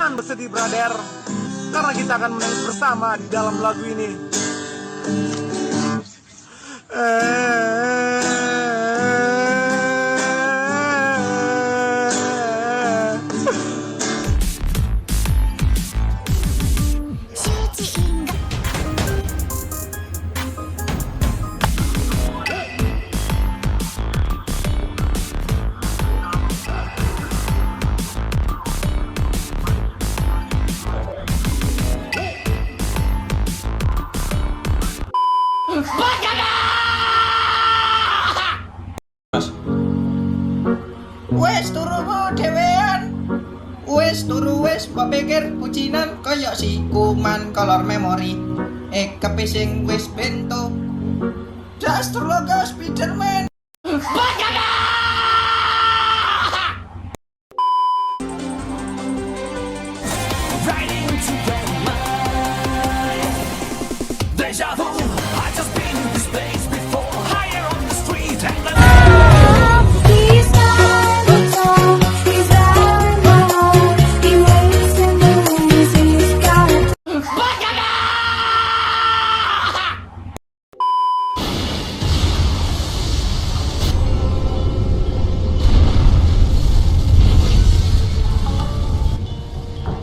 Jangan bersedih, brother, karena kita akan menangis bersama di dalam lagu ini. Wes turu dewean. Wes turu wes mbok pikir kucinan kaya si kuman kolor memori. Kepising wes bento. Das logo Spiderman. Deja vu, I just been in this place before. Higher on the street and the He's not at all. He's out in my heart. He waits in the wings. He's got it.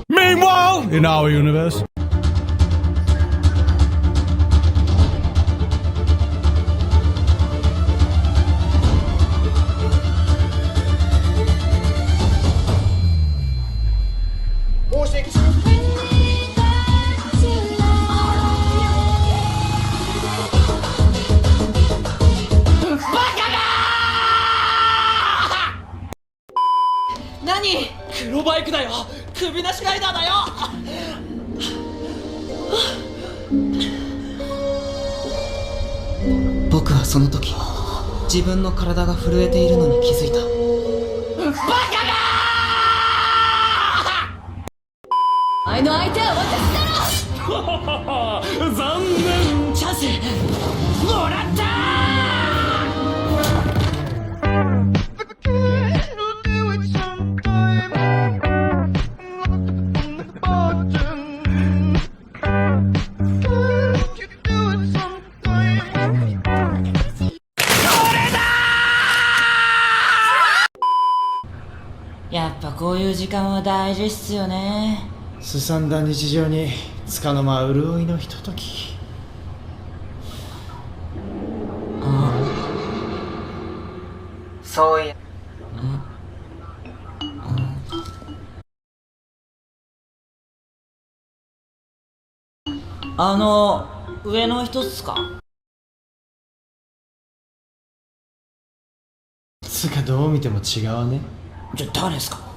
Meanwhile, in our universe. Musik. Nani? 黒バイクだよ。首なしライダーだよ。僕はその時、自分の体が震えているのに気づいた。お前の相手は私だろ。残念。チャンスもらったー。やっぱこういう時間は大事っすよね。すさんだ日常に束の間潤いのひととき。そういや。上の人っすか？つかどう見ても違うね。じゃ誰っすか？